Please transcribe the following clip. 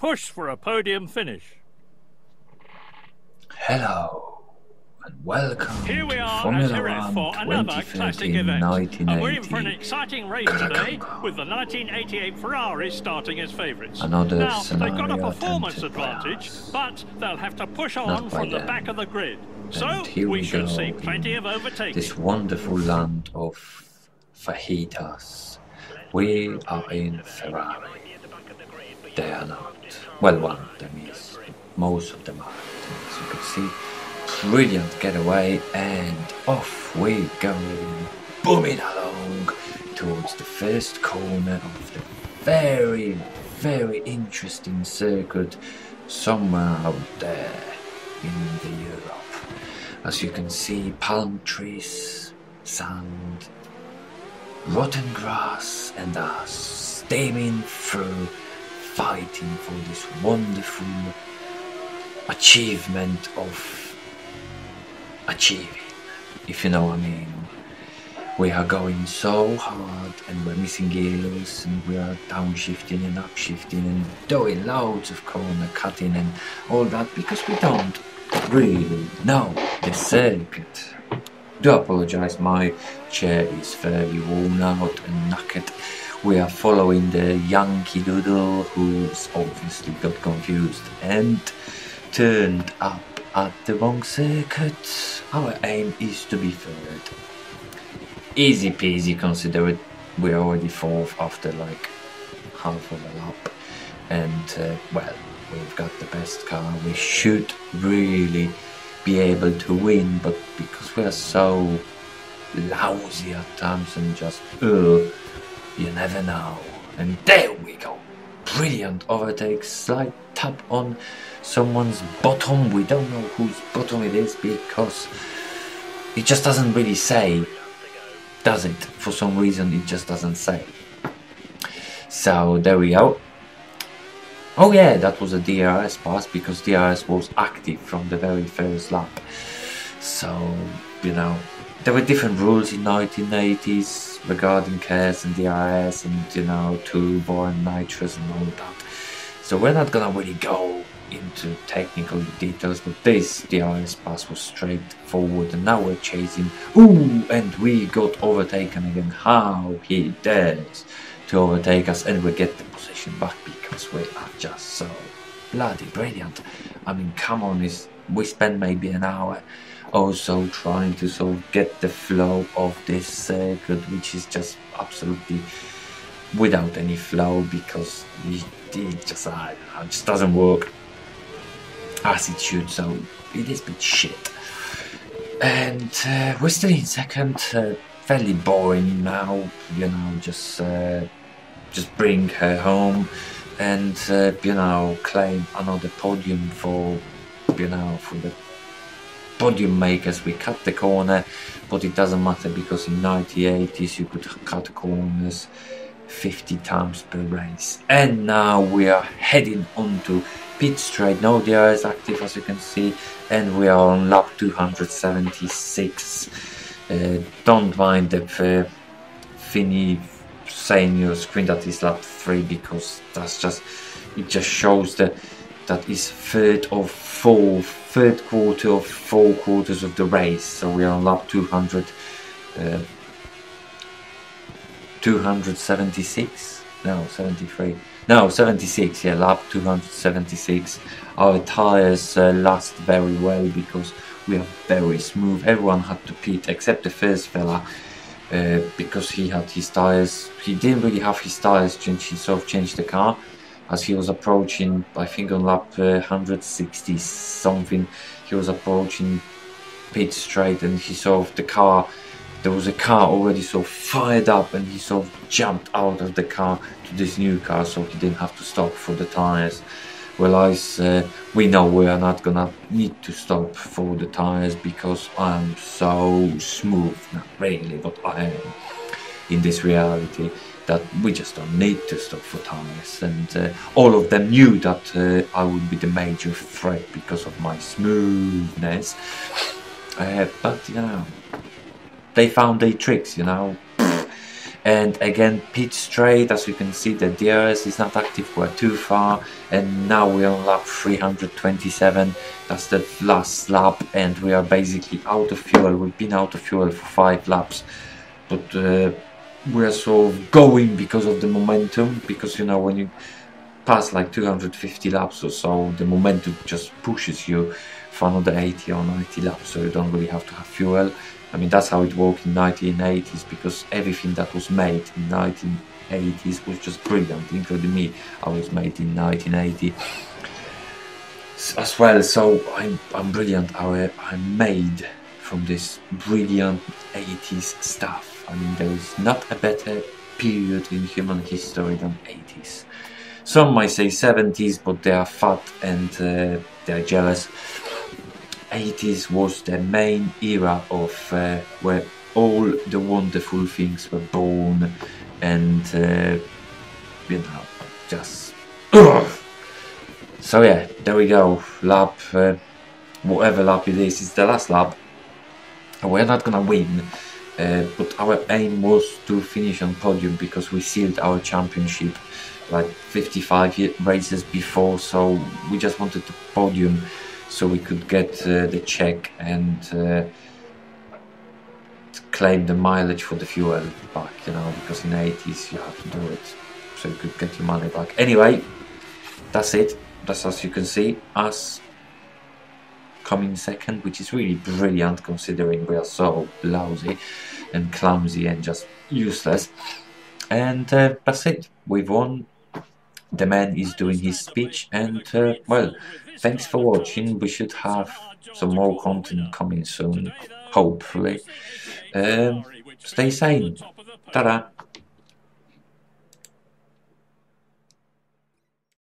push for a podium finish. Hello and welcome Here we to are Formula at Jerez for another classic event. And we're in for an exciting race today, with the 1988 Ferrari starting as favourites. Now, they've got a performance advantage, but they'll have to push on from the back of the grid. So we should see plenty of overtaking. This wonderful land of fajitas. We are in Ferrari. They are not. Well, one of them is. Most of them are. As you can see, brilliant getaway, and off we go, booming along towards the first corner of the very, very interesting circuit somewhere out there in the Europe. As you can see, palm trees, sand, rotten grass, and us steaming through, fighting for this wonderful achievement of achieving, if you know what I mean. We are going so hard and we're missing gears, and we are downshifting and upshifting and doing loads of corner cutting and all that because we don't really know the circuit. Do apologise, my chair is fairly worn out and knackered. We are following the Yankee Doodle, who's obviously got confused and turned up at the wrong circuit. Our aim is to be third. Easy peasy, considering we're already fourth after like half of a lap. And well, we've got the best car. We should really be able to win, but because we are so lousy at times and just you never know. And there we go. Brilliant overtake, slight tap on someone's bottom. We don't know whose bottom it is because it just doesn't really say, does it? For some reason it just doesn't say. So there we go. Oh yeah, that was a DRS pass because DRS was active from the very first lap. So, you know, there were different rules in 1980s regarding cars and DRS and, you know, turbo and nitrous and all that. So we're not gonna really go into technical details, but this DRS pass was straightforward, and now we're chasing. Ooh, and we got overtaken again. How he dares to overtake us, and we get the position back because we are just so bloody brilliant. I mean, come on, we spent maybe an hour also trying to sort of get the flow of this circuit, which is just absolutely without any flow because it just doesn't work as it should, so it is a bit shit. And we're still in second, fairly boring now, you know, just bring her home and you know, claim another podium for, you know, for the podium makers. We cut the corner, but it doesn't matter because in 1980s you could cut corners 50 times per race. And now we are heading onto pit straight. No DRS active, as you can see, and we are on lap 276. Don't mind the Finny saying your screen that is lap 3 because that's just, it just shows that is third quarter of 4 quarters of the race. So we are on lap 276, no 73, no 76, yeah, lap 276. Our tires last very well because we are very smooth. Everyone had to pit except the first fella because he had his tires, he didn't really have his tires changed. He sort of changed the car as he was approaching, I think on lap 160 something, he was approaching pit straight, and he sort of, the car, there was a car already sort of fired up, and he sort of jumped out of the car to this new car, so he didn't have to stop for the tires. Whereas we know we are not gonna need to stop for the tires because I'm so smooth, not really, but I am in this reality that we just don't need to stop for tires, and all of them knew that I would be the major threat because of my smoothness, but you know, they found their tricks, you know. And again, pit straight, as you can see, the DRS is not active, we're too far, and now we're on lap 327. That's the last lap, and we are basically out of fuel. We've been out of fuel for 5 laps, but we're sort of going because of the momentum, because you know, when you pass like 250 laps or so, the momentum just pushes you for another 80 or 90 laps, so you don't really have to have fuel. I mean, that's how it worked in 1980s, because everything that was made in 1980s was just brilliant, including me. I was made in 1980 as well, so I'm brilliant. I'm made from this brilliant 80s stuff. I mean, there is not a better period in human history than 80s. Some might say 70s, but they are fat and they're jealous. 80s was the main era of where all the wonderful things were born, and you know, just so yeah, there we go. Lap whatever lap it is, it's the last lap. We're not gonna win, but our aim was to finish on podium, because we sealed our championship like 55 races before, so we just wanted to podium so we could get the check and claim the mileage for the fuel back, you know, because in the 80s you have to do it so you could get your money back. Anyway, that's it. That's, as you can see, us coming second, which is really brilliant considering we are so lousy and clumsy and just useless. And that's it. We've won. The man is doing his speech, and well, thanks for watching. We should have some more content coming soon, hopefully. Stay sane. Ta-da!